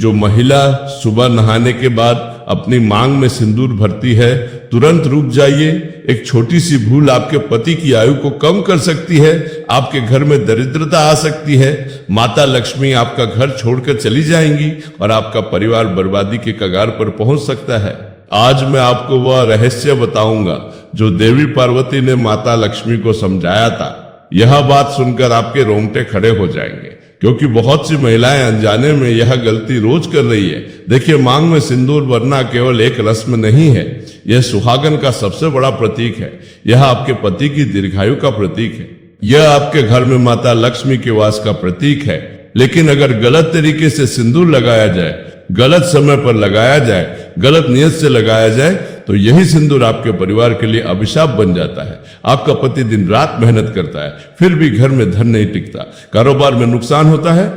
जो महिला सुबह नहाने के बाद अपनी मांग में सिंदूर भरती है, तुरंत रुक जाइए। एक छोटी सी भूल आपके पति की आयु को कम कर सकती है, आपके घर में दरिद्रता आ सकती है, माता लक्ष्मी आपका घर छोड़कर चली जाएंगी और आपका परिवार बर्बादी के कगार पर पहुंच सकता है। आज मैं आपको वह रहस्य बताऊंगा जो देवी पार्वती ने माता लक्ष्मी को समझाया था। यह बात सुनकर आपके रोंगटे खड़े हो जाएंगे, क्योंकि बहुत सी महिलाएं अनजाने में यह गलती रोज कर रही है। देखिए, मांग में सिंदूर भरना केवल एक रस्म नहीं है, यह सुहागन का सबसे बड़ा प्रतीक है। यह आपके पति की दीर्घायु का प्रतीक है। यह आपके घर में माता लक्ष्मी के वास का प्रतीक है। लेकिन अगर गलत तरीके से सिंदूर लगाया जाए, गलत समय पर लगाया जाए, गलत नियत से लगाया जाए, तो यही सिंदूर आपके परिवार के लिए अभिशाप बन जाता है। आपका पति दिन रात मेहनत करता है, फिर भी घर में धन नहीं टिकता, कारोबार में नुकसान होता है,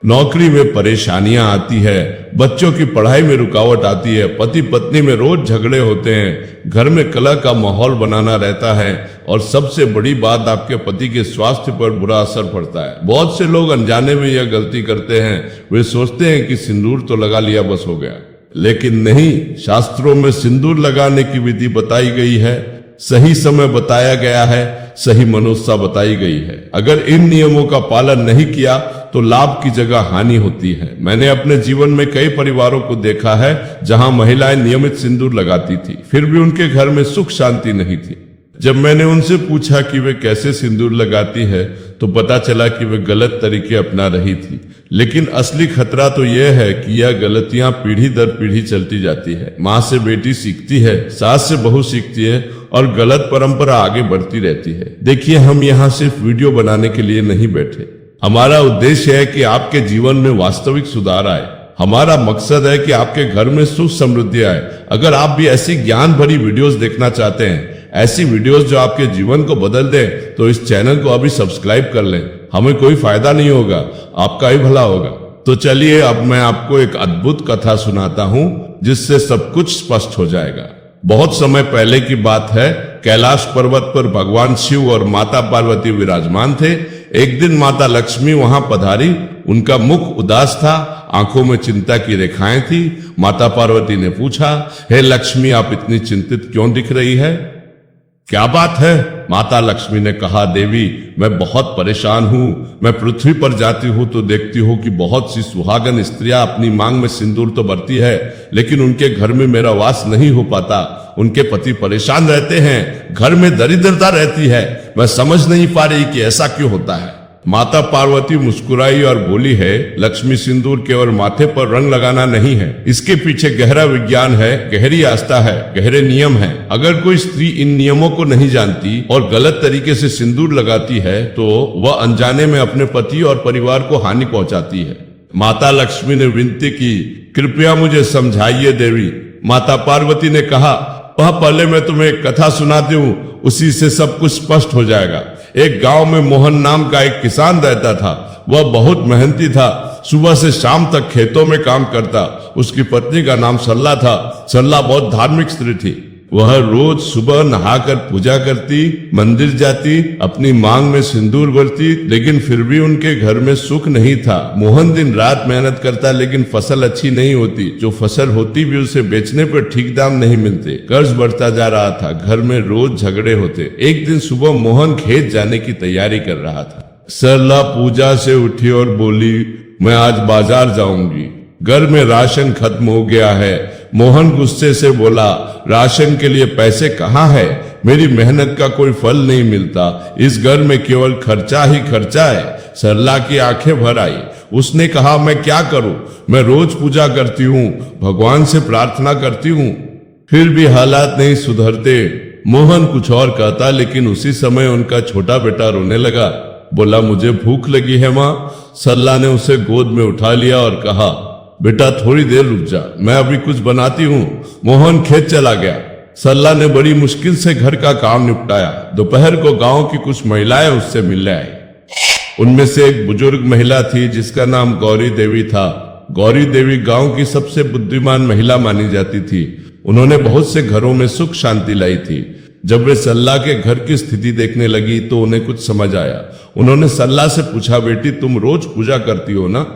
नौकरी में परेशानियां आती है, बच्चों की पढ़ाई में रुकावट आती है, पति पत्नी में रोज झगड़े होते हैं, घर में कलह का माहौल बनाना रहता है, और सबसे बड़ी बात, आपके पति के स्वास्थ्य पर बुरा असर पड़ता है। बहुत से लोग अनजाने में यह गलती करते हैं। वे सोचते हैं कि सिंदूर तो लगा लिया, बस हो गया। लेकिन नहीं, शास्त्रों में सिंदूर लगाने की विधि बताई गई है, सही समय बताया गया है, सही मनोस्था बताई गई है। अगर इन नियमों का पालन नहीं किया तो लाभ की जगह हानि होती है। मैंने अपने जीवन में कई परिवारों को देखा है जहां महिलाएं नियमित सिंदूर लगाती थी, फिर भी उनके घर में सुख शांति नहीं थी। जब मैंने उनसे पूछा कि वे कैसे सिंदूर लगाती है, तो पता चला कि वे गलत तरीके अपना रही थी। लेकिन असली खतरा तो यह है कि यह गलतियां पीढ़ी दर पीढ़ी चलती जाती है। माँ से बेटी सीखती है, सास से बहू सीखती है, और गलत परंपरा आगे बढ़ती रहती है। देखिए, हम यहाँ सिर्फ वीडियो बनाने के लिए नहीं बैठे। हमारा उद्देश्य है कि आपके जीवन में वास्तविक सुधार आए। हमारा मकसद है कि आपके घर में सुख समृद्धि आए। अगर आप भी ऐसी ज्ञान भरी वीडियोस देखना चाहते हैं, ऐसी वीडियोस जो आपके जीवन को बदल दे, तो इस चैनल को अभी सब्सक्राइब कर लें। हमें कोई फायदा नहीं होगा, आपका ही भला होगा। तो चलिए, अब मैं आपको एक अद्भुत कथा सुनाता हूँ जिससे सब कुछ स्पष्ट हो जाएगा। बहुत समय पहले की बात है, कैलाश पर्वत पर भगवान शिव और माता पार्वती विराजमान थे। एक दिन माता लक्ष्मी वहां पधारी। उनका मुख उदास था, आंखों में चिंता की रेखाएं थी। माता पार्वती ने पूछा, हे लक्ष्मी, आप इतनी चिंतित क्यों दिख रही है? क्या बात है? माता लक्ष्मी ने कहा, देवी, मैं बहुत परेशान हूँ। मैं पृथ्वी पर जाती हूँ तो देखती हूँ कि बहुत सी सुहागन स्त्रियां अपनी मांग में सिंदूर तो भरती है, लेकिन उनके घर में मेरा वास नहीं हो पाता। उनके पति परेशान रहते हैं, घर में दरिद्रता रहती है। मैं समझ नहीं पा रही कि ऐसा क्यों होता है। माता पार्वती मुस्कुराई और बोली, है लक्ष्मी, सिंदूर केवल माथे पर रंग लगाना नहीं है, इसके पीछे गहरा विज्ञान है, गहरी आस्था है, गहरे नियम है। अगर कोई स्त्री इन नियमों को नहीं जानती और गलत तरीके से सिंदूर लगाती है, तो वह अनजाने में अपने पति और परिवार को हानि पहुंचाती है। माता लक्ष्मी ने विनती की, कृपया मुझे समझाइए देवी। माता पार्वती ने कहा, वह पहले मैं तुम्हें एक कथा सुनाती हूँ, उसी से सब कुछ स्पष्ट हो जाएगा। एक गांव में मोहन नाम का एक किसान रहता था। वह बहुत मेहनती था, सुबह से शाम तक खेतों में काम करता। उसकी पत्नी का नाम सरला था। सरला बहुत धार्मिक स्त्री थी। वह रोज सुबह नहाकर पूजा करती, मंदिर जाती, अपनी मांग में सिंदूर भरती, लेकिन फिर भी उनके घर में सुख नहीं था। मोहन दिन रात मेहनत करता, लेकिन फसल अच्छी नहीं होती। जो फसल होती भी उसे बेचने पर ठीक दाम नहीं मिलते। कर्ज बढ़ता जा रहा था, घर में रोज झगड़े होते। एक दिन सुबह मोहन खेत जाने की तैयारी कर रहा था। सरला पूजा से उठी और बोली, मैं आज बाजार जाऊंगी, घर में राशन खत्म हो गया है। मोहन गुस्से से बोला, राशन के लिए पैसे कहाँ है? मेरी मेहनत का कोई फल नहीं मिलता, इस घर में केवल खर्चा ही खर्चा है। सरला की आंखें भर आई। उसने कहा, मैं क्या करूं? मैं रोज पूजा करती हूँ, भगवान से प्रार्थना करती हूँ, फिर भी हालात नहीं सुधरते। मोहन कुछ और कहता, लेकिन उसी समय उनका छोटा बेटा रोने लगा। बोला, मुझे भूख लगी है माँ। सरला ने उसे गोद में उठा लिया और कहा, बेटा थोड़ी देर रुक जा, मैं अभी कुछ बनाती हूँ। मोहन खेत चला गया। सरला ने बड़ी मुश्किल से घर का काम निपटाया। दोपहर को गांव की कुछ महिलाएं उससे मिलने आई। उनमें से एक बुजुर्ग महिला थी जिसका नाम गौरी देवी था। गौरी देवी गांव की सबसे बुद्धिमान महिला मानी जाती थी। उन्होंने बहुत से घरों में सुख शांति लाई थी। जब वे सरला के घर की स्थिति देखने लगी तो उन्हें कुछ समझ आया। उन्होंने सरला से पूछा, बेटी तुम रोज पूजा करती हो ना?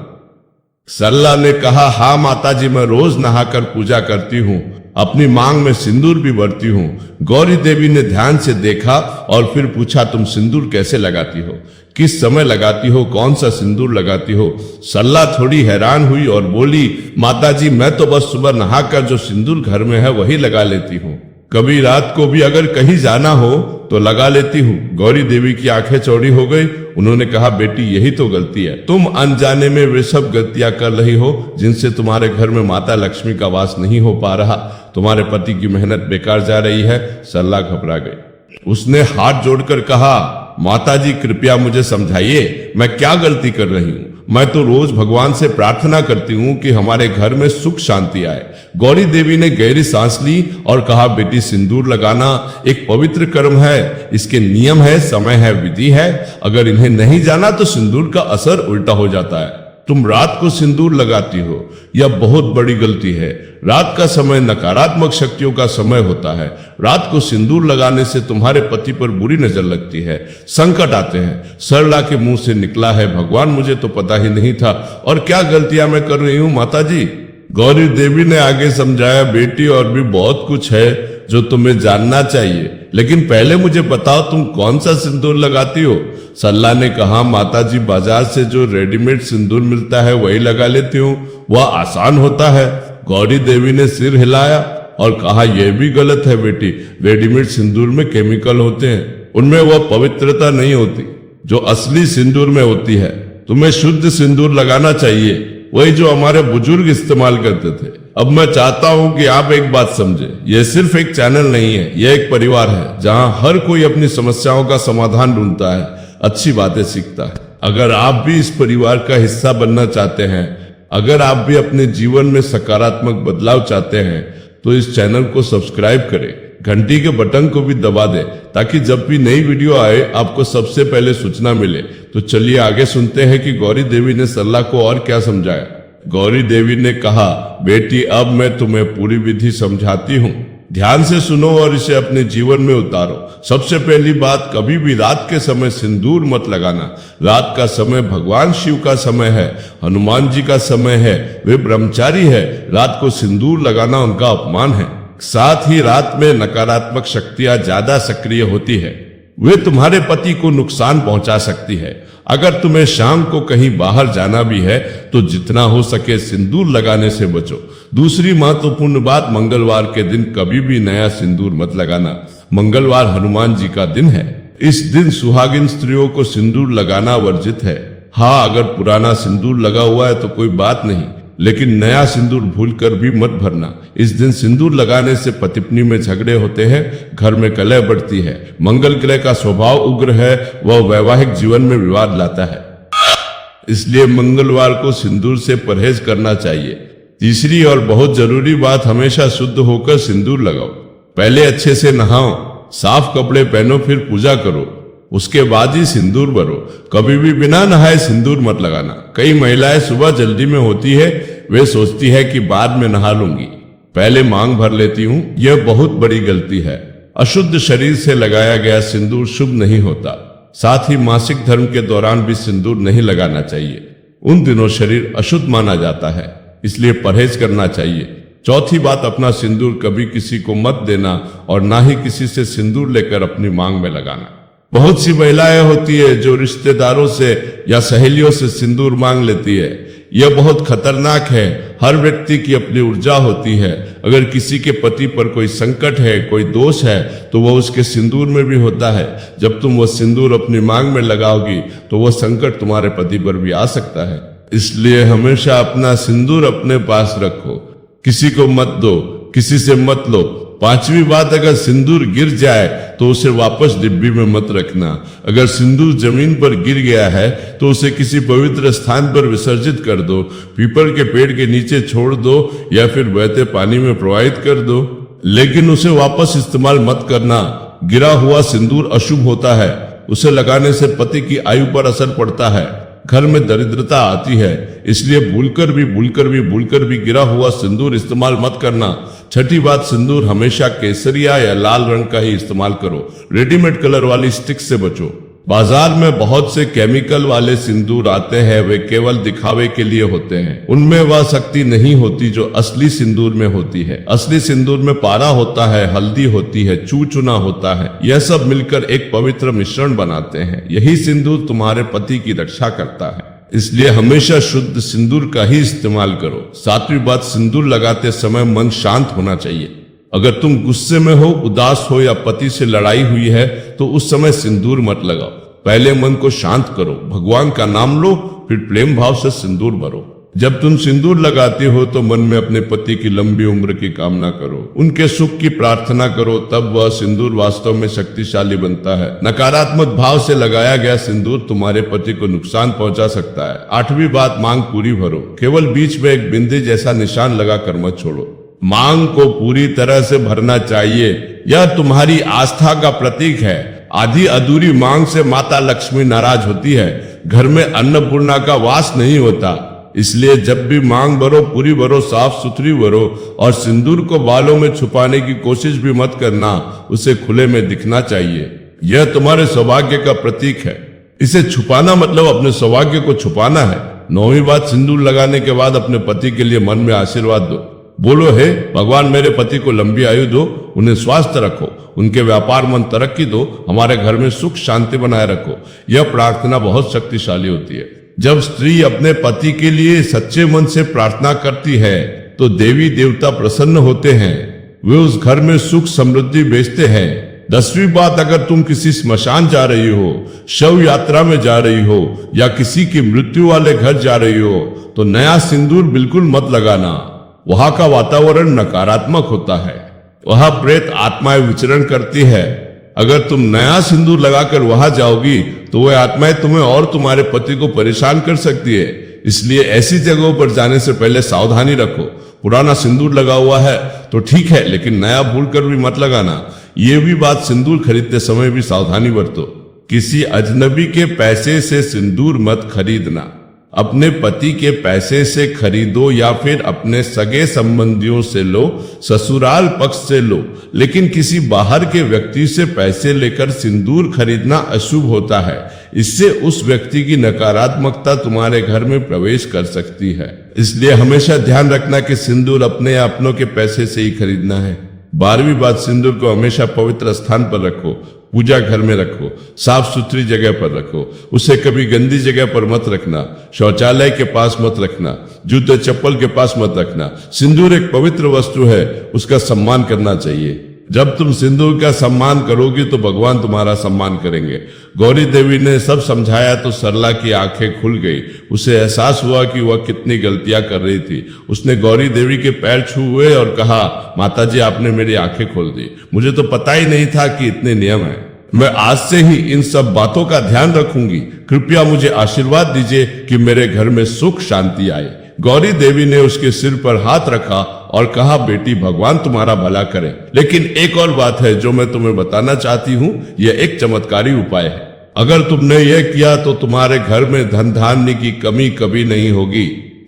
सरला ने कहा, हाँ माताजी, मैं रोज नहाकर पूजा करती हूँ, अपनी मांग में सिंदूर भी भरती हूँ। गौरी देवी ने ध्यान से देखा और फिर पूछा, तुम सिंदूर कैसे लगाती हो, किस समय लगाती हो, कौन सा सिंदूर लगाती हो? सरला थोड़ी हैरान हुई और बोली, माताजी, मैं तो बस सुबह नहाकर जो सिंदूर घर में है वही लगा लेती हूँ, कभी रात को भी अगर कहीं जाना हो तो लगा लेती हूँ। गौरी देवी की आंखें चौड़ी हो गई। उन्होंने कहा, बेटी, यही तो गलती है, तुम अनजाने में वे सब गलतियां कर रही हो जिनसे तुम्हारे घर में माता लक्ष्मी का वास नहीं हो पा रहा, तुम्हारे पति की मेहनत बेकार जा रही है। सरला घबरा गई। उसने हाथ जोड़कर कहा, माताजी, कृपया मुझे समझाइए, मैं क्या गलती कर रही हूँ? मैं तो रोज भगवान से प्रार्थना करती हूँ कि हमारे घर में सुख शांति आए। गौरी देवी ने गहरी सांस ली और कहा, बेटी, सिंदूर लगाना एक पवित्र कर्म है, इसके नियम है, समय है, विधि है। अगर इन्हें नहीं जाना तो सिंदूर का असर उल्टा हो जाता है। तुम रात को सिंदूर लगाती हो, यह बहुत बड़ी गलती है। रात का समय नकारात्मक शक्तियों का समय होता है। रात को सिंदूर लगाने से तुम्हारे पति पर बुरी नजर लगती है, संकट आते हैं। सरला के मुंह से निकला है, भगवान, मुझे तो पता ही नहीं था, और क्या गलतियां मैं कर रही हूँ माताजी। गौरी देवी ने आगे समझाया, बेटी, और भी बहुत कुछ है जो तुम्हें जानना चाहिए, लेकिन पहले मुझे बताओ, तुम कौन सा सिंदूर लगाती हो? सरला ने कहा, माताजी, बाजार से जो रेडीमेड सिंदूर मिलता है वही लगा लेती हूँ, वह आसान होता है। गौरी देवी ने सिर हिलाया और कहा, यह भी गलत है बेटी, रेडीमेड सिंदूर में केमिकल होते हैं, उनमें वह पवित्रता नहीं होती जो असली सिंदूर में होती है। तुम्हें शुद्ध सिंदूर लगाना चाहिए, वही जो हमारे बुजुर्ग इस्तेमाल करते थे। अब मैं चाहता हूं कि आप एक बात समझे, यह सिर्फ एक चैनल नहीं है, यह एक परिवार है जहां हर कोई अपनी समस्याओं का समाधान ढूंढता है, अच्छी बातें सीखता है। अगर आप भी इस परिवार का हिस्सा बनना चाहते हैं, अगर आप भी अपने जीवन में सकारात्मक बदलाव चाहते हैं, तो इस चैनल को सब्सक्राइब करें, घंटी के बटन को भी दबा दें, ताकि जब भी नई वीडियो आए आपको सबसे पहले सूचना मिले। तो चलिए आगे सुनते हैं कि गौरी देवी ने सरला को और क्या समझाया। गौरी देवी ने कहा, बेटी, अब मैं तुम्हें पूरी विधि समझाती हूँ, ध्यान से सुनो और इसे अपने जीवन में उतारो। सबसे पहली बात, कभी भी रात के समय सिंदूर मत लगाना। रात का समय भगवान शिव का समय है, हनुमान जी का समय है, वे ब्रह्मचारी है, रात को सिंदूर लगाना उनका अपमान है। साथ ही रात में नकारात्मक शक्तियां ज्यादा सक्रिय होती है, वे तुम्हारे पति को नुकसान पहुंचा सकती है। अगर तुम्हें शाम को कहीं बाहर जाना भी है तो जितना हो सके सिंदूर लगाने से बचो। दूसरी महत्वपूर्ण बात, मंगलवार के दिन कभी भी नया सिंदूर मत लगाना। मंगलवार हनुमान जी का दिन है, इस दिन सुहागिन स्त्रियों को सिंदूर लगाना वर्जित है। हाँ, अगर पुराना सिंदूर लगा हुआ है तो कोई बात नहीं, लेकिन नया सिंदूर भूलकर भी मत भरना। इस दिन सिंदूर लगाने से पति पत्नी में झगड़े होते हैं, घर में कलह बढ़ती है। मंगल ग्रह का स्वभाव उग्र है, वह वैवाहिक जीवन में विवाद लाता है, इसलिए मंगलवार को सिंदूर से परहेज करना चाहिए। तीसरी और बहुत जरूरी बात, हमेशा शुद्ध होकर सिंदूर लगाओ। पहले अच्छे से नहाओ, साफ कपड़े पहनो, फिर पूजा करो, उसके बाद ही सिंदूर भरो। कभी भी बिना नहाए सिंदूर मत लगाना। कई महिलाएं सुबह जल्दी में होती है, वे सोचती है कि बाद में नहा लूंगी, पहले मांग भर लेती हूँ। यह बहुत बड़ी गलती है। अशुद्ध शरीर से लगाया गया सिंदूर शुभ नहीं होता। साथ ही मासिक धर्म के दौरान भी सिंदूर नहीं लगाना चाहिए, उन दिनों शरीर अशुद्ध माना जाता है, इसलिए परहेज करना चाहिए। चौथी बात, अपना सिंदूर कभी किसी को मत देना और ना ही किसी से सिंदूर लेकर अपनी मांग में लगाना। बहुत सी महिलाएं होती है जो रिश्तेदारों से या सहेलियों से सिंदूर मांग लेती है, यह बहुत खतरनाक है। हर व्यक्ति की अपनी ऊर्जा होती है। अगर किसी के पति पर कोई संकट है, कोई दोष है, तो वह उसके सिंदूर में भी होता है। जब तुम वह सिंदूर अपनी मांग में लगाओगी तो वह संकट तुम्हारे पति पर भी आ सकता है। इसलिए हमेशा अपना सिंदूर अपने पास रखो, किसी को मत दो, किसी से मत लो। पांचवी बात, अगर सिंदूर गिर जाए तो उसे वापस डिब्बी में मत रखना। अगर सिंदूर जमीन पर गिर गया है तो उसे किसी पवित्र स्थान पर विसर्जित कर दो, पीपल के पेड़ के नीचे छोड़ दो या फिर बहते पानी में प्रवाहित कर दो, लेकिन उसे वापस इस्तेमाल मत करना। गिरा हुआ सिंदूर अशुभ होता है, उसे लगाने से पति की आयु पर असर पड़ता है, घर में दरिद्रता आती है। इसलिए भूलकर भी गिरा हुआ सिंदूर इस्तेमाल मत करना। छठी बात, सिंदूर हमेशा केसरिया या लाल रंग का ही इस्तेमाल करो, रेडीमेड कलर वाली स्टिक से बचो। बाजार में बहुत से केमिकल वाले सिंदूर आते हैं, वे केवल दिखावे के लिए होते हैं। उनमें वह शक्ति नहीं होती जो असली सिंदूर में होती है। असली सिंदूर में पारा होता है, हल्दी होती है, चूना होता है। यह सब मिलकर एक पवित्र मिश्रण बनाते हैं। यही सिंदूर तुम्हारे पति की रक्षा करता है। इसलिए हमेशा शुद्ध सिंदूर का ही इस्तेमाल करो। सातवीं बात, सिंदूर लगाते समय मन शांत होना चाहिए। अगर तुम गुस्से में हो, उदास हो या पति से लड़ाई हुई है तो उस समय सिंदूर मत लगाओ। पहले मन को शांत करो, भगवान का नाम लो, फिर प्रेम भाव से सिंदूर भरो। जब तुम सिंदूर लगाते हो तो मन में अपने पति की लंबी उम्र की कामना करो, उनके सुख की प्रार्थना करो, तब वह सिंदूर वास्तव में शक्तिशाली बनता है। नकारात्मक भाव से लगाया गया सिंदूर तुम्हारे पति को नुकसान पहुंचा सकता है। आठवीं बात, मांग पूरी भरो। केवल बीच में एक बिंदी जैसा निशान लगाकर मत छोड़ो। मांग को पूरी तरह से भरना चाहिए। यह तुम्हारी आस्था का प्रतीक है। आधी अधूरी मांग से माता लक्ष्मी नाराज होती है। घर में अन्नपूर्णा का वास नहीं होता। इसलिए जब भी मांग भरो, पूरी भरो, साफ सुथरी भरो। और सिंदूर को बालों में छुपाने की कोशिश भी मत करना, उसे खुले में दिखना चाहिए। यह तुम्हारे सौभाग्य का प्रतीक है। इसे छुपाना मतलब अपने सौभाग्य को छुपाना है। नौवीं बात, सिंदूर लगाने के बाद अपने पति के लिए मन में आशीर्वाद दो। बोलो, हे भगवान, मेरे पति को लंबी आयु दो, उन्हें स्वस्थ रखो, उनके व्यापार में तरक्की दो, हमारे घर में सुख शांति बनाए रखो। यह प्रार्थना बहुत शक्तिशाली होती है। जब स्त्री अपने पति के लिए सच्चे मन से प्रार्थना करती है तो देवी देवता प्रसन्न होते हैं। वे उस घर में सुख समृद्धि भेजते हैं। 10वीं बात, अगर तुम किसी स्मशान जा रही हो, शव यात्रा में जा रही हो या किसी की मृत्यु वाले घर जा रही हो तो नया सिंदूर बिल्कुल मत लगाना। वहां का वातावरण नकारात्मक होता है। वहां प्रेत आत्माएं विचरण करती है। अगर तुम नया सिंदूर लगाकर वहां जाओगी तो वह आत्माएं तुम्हें और तुम्हारे पति को परेशान कर सकती है। इसलिए ऐसी जगहों पर जाने से पहले सावधानी रखो। पुराना सिंदूर लगा हुआ है तो ठीक है, लेकिन नया भूलकर भी मत लगाना। ये भी बात, सिंदूर खरीदते समय भी सावधानी बरतो। किसी अजनबी के पैसे से सिंदूर मत खरीदना। अपने पति के पैसे से खरीदो या फिर अपने सगे संबंधियों से लो, ससुराल पक्ष से लो, लेकिन किसी बाहर के व्यक्ति से पैसे लेकर सिंदूर खरीदना अशुभ होता है। इससे उस व्यक्ति की नकारात्मकता तुम्हारे घर में प्रवेश कर सकती है। इसलिए हमेशा ध्यान रखना कि सिंदूर अपने या अपनों के पैसे से ही खरीदना है। 12वीं बात, सिंदूर को हमेशा पवित्र स्थान पर रखो। पूजा घर में रखो, साफ सुथरी जगह पर रखो। उसे कभी गंदी जगह पर मत रखना। शौचालय के पास मत रखना, जूते चप्पल के पास मत रखना। सिंदूर एक पवित्र वस्तु है, उसका सम्मान करना चाहिए। जब तुम सिंदूर का सम्मान करोगी तो भगवान तुम्हारा सम्मान करेंगे। गौरी देवी ने सब समझाया तो सरला की आंखें खुल गई। उसे एहसास हुआ कि वह कितनी गलतियां कर रही थी। उसने गौरी देवी के पैर छुए और कहा, माताजी, आपने मेरी आंखें खोल दी। मुझे तो पता ही नहीं था कि इतने नियम हैं। मैं आज से ही इन सब बातों का ध्यान रखूंगी। कृपया मुझे आशीर्वाद दीजिए कि मेरे घर में सुख शांति आए। गौरी देवी ने उसके सिर पर हाथ रखा और कहा, बेटी, भगवान तुम्हारा भला करे। लेकिन एक और बात है जो मैं तुम्हें बताना चाहती हूँ। यह एक चमत्कारी उपाय है। अगर तुमने यह किया तो तुम्हारे घर में धन धान्य की कमी कभी नहीं होगी।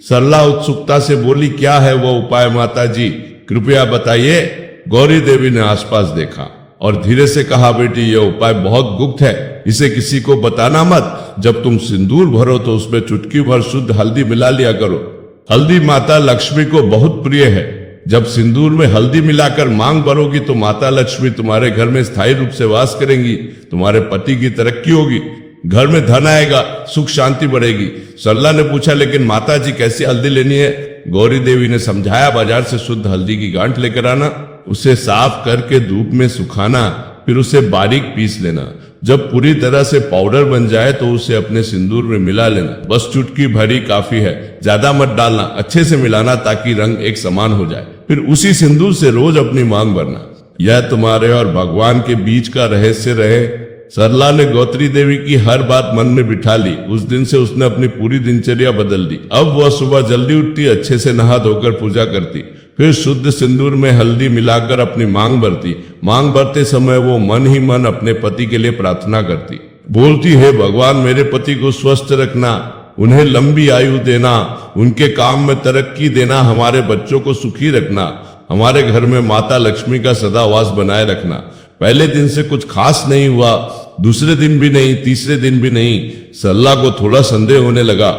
सरला उत्सुकता से बोली, क्या है वो उपाय माताजी, कृपया बताइए। गौरी देवी ने आसपास देखा और धीरे से कहा, बेटी, यह उपाय बहुत गुप्त है, इसे किसी को बताना मत। जब तुम सिंदूर भरो तो उसमें चुटकी भर शुद्ध हल्दी मिला लिया करो। हल्दी माता लक्ष्मी को बहुत प्रिय है। जब सिंदूर में हल्दी मिलाकर मांग भरोगी तो माता लक्ष्मी तुम्हारे घर में स्थायी रूप से वास करेंगी। तुम्हारे पति की तरक्की होगी, घर में धन आएगा, सुख शांति बढ़ेगी। सरला ने पूछा, लेकिन माताजी, कैसी हल्दी लेनी है? गौरी देवी ने समझाया, बाजार से शुद्ध हल्दी की गांठ लेकर आना, उसे साफ करके धूप में सुखाना, फिर उसे बारीक पीस लेना। जब पूरी तरह से पाउडर बन जाए तो उसे अपने सिंदूर में मिला लेना। बस चुटकी भरी काफी है, ज्यादा मत डालना। अच्छे से मिलाना ताकि रंग एक समान हो जाए। फिर उसी सिंदूर से रोज अपनी मांग भरना। यह तुम्हारे और भगवान के बीच का रहस्य रहे। सरला ने गौत्री देवी की हर बात मन में बिठा ली। उस दिन से उसने अपनी पूरी दिनचर्या बदल दी। अब वह सुबह जल्दी उठती, अच्छे से नहा धोकर पूजा करती, फिर शुद्ध सिंदूर में हल्दी मिलाकर अपनी मांग भरती। मांग भरते समय वो मन ही मन अपने पति के लिए प्रार्थना करती। बोलती, हे भगवान, मेरे पति को स्वस्थ रखना, उन्हें लंबी आयु देना, उनके काम में तरक्की देना, हमारे बच्चों को सुखी रखना, हमारे घर में माता लक्ष्मी का सदा वास बनाए रखना। पहले दिन से कुछ खास नहीं हुआ, दूसरे दिन भी नहीं, तीसरे दिन भी नहीं। सरला को थोड़ा संदेह होने लगा।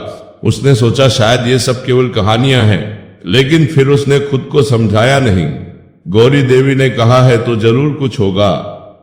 उसने सोचा शायद ये सब केवल कहानियां हैं, लेकिन फिर उसने खुद को समझाया नहीं। गौरी देवी ने कहा है तो जरूर कुछ होगा,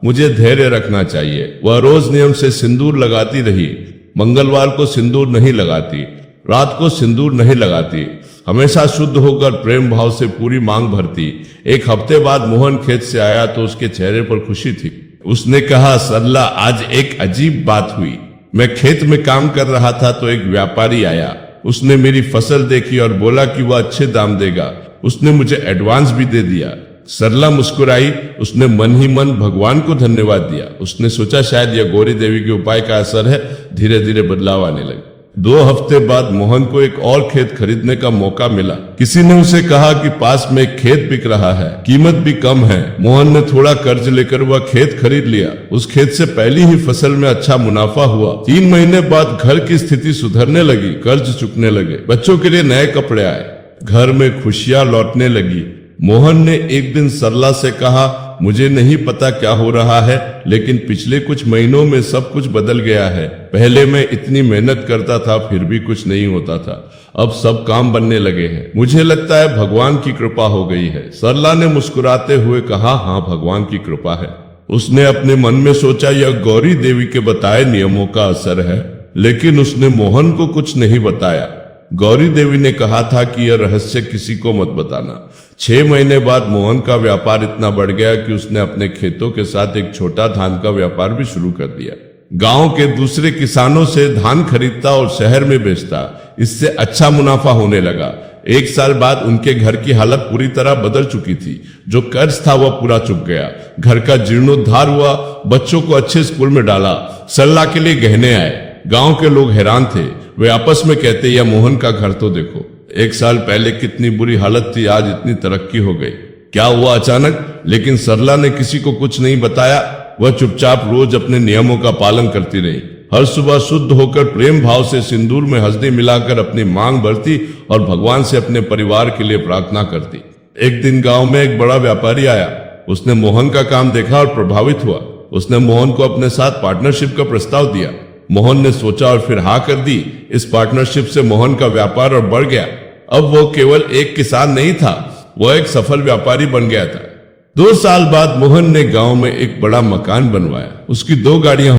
मुझे धैर्य रखना चाहिए। वह रोज नियम से सिंदूर लगाती रही। मंगलवार को सिंदूर नहीं लगाती, रात को सिंदूर नहीं लगाती, हमेशा शुद्ध होकर प्रेम भाव से पूरी मांग भरती। एक हफ्ते बाद मोहन खेत से आया तो उसके चेहरे पर खुशी थी। उसने कहा, सरला आज एक अजीब बात हुई। मैं खेत में काम कर रहा था तो एक व्यापारी आया। उसने मेरी फसल देखी और बोला कि वह अच्छे दाम देगा। उसने मुझे एडवांस भी दे दिया। सरला मुस्कुराई। उसने मन ही मन भगवान को धन्यवाद दिया। उसने सोचा शायद यह गौरी देवी के उपाय का असर है। धीरे धीरे बदलाव आने लगे। 2 हफ्ते बाद मोहन को एक और खेत खरीदने का मौका मिला। किसी ने उसे कहा कि पास में एक खेत बिक रहा है, कीमत भी कम है। मोहन ने थोड़ा कर्ज लेकर वह खेत खरीद लिया। उस खेत से पहली ही फसल में अच्छा मुनाफा हुआ। 3 महीने बाद घर की स्थिति सुधरने लगी, कर्ज चुकने लगे, बच्चों के लिए नए कपड़े आए, घर में खुशियां लौटने लगी। मोहन ने एक दिन सरला से कहा, मुझे नहीं पता क्या हो रहा है, लेकिन पिछले कुछ महीनों में सब कुछ बदल गया है। पहले मैं इतनी मेहनत करता था फिर भी कुछ नहीं होता था, अब सब काम बनने लगे हैं। मुझे लगता है भगवान की कृपा हो गई है। सरला ने मुस्कुराते हुए कहा, हाँ भगवान की कृपा है। उसने अपने मन में सोचा यह गौरी देवी के बताए नियमों का असर है, लेकिन उसने मोहन को कुछ नहीं बताया। गौरी देवी ने कहा था कि यह रहस्य किसी को मत बताना। 6 महीने बाद मोहन का व्यापार इतना बढ़ गया कि उसने अपने खेतों के साथ एक छोटा धान का व्यापार भी शुरू कर दिया। गांव के दूसरे किसानों से धान खरीदता और शहर में बेचता। इससे अच्छा मुनाफा होने लगा। 1 साल बाद उनके घर की हालत पूरी तरह बदल चुकी थी। जो कर्ज था वह पूरा चुक गया। घर का जीर्णोद्धार हुआ। बच्चों को अच्छे स्कूल में डाला। सरला के लिए गहने आए। गांव के लोग हैरान थे। वे आपस में कहते, यह मोहन का घर तो देखो, 1 साल पहले कितनी बुरी हालत थी, आज इतनी तरक्की हो गई। क्या हुआ अचानक? लेकिन सरला ने किसी को कुछ नहीं बताया। वह चुपचाप रोज अपने नियमों का पालन करती रही। हर सुबह शुद्ध होकर प्रेम भाव से सिंदूर में हल्दी मिलाकर अपनी मांग भरती और भगवान से अपने परिवार के लिए प्रार्थना करती। एक दिन गांव में एक बड़ा व्यापारी आया। उसने मोहन का काम देखा और प्रभावित हुआ। उसने मोहन को अपने साथ पार्टनरशिप का प्रस्ताव दिया। मोहन ने सोचा और फिर हाँ कर दी। इस पार्टनरशिप से मोहन का व्यापार और बढ़ गया। अब वो केवल एक किसान नहीं था, वह एक सफल व्यापारी बन गया था। 2 साल बाद मोहन ने गांव में एक बड़ा मकान बनवाया। उसकी 2 गाड़ियां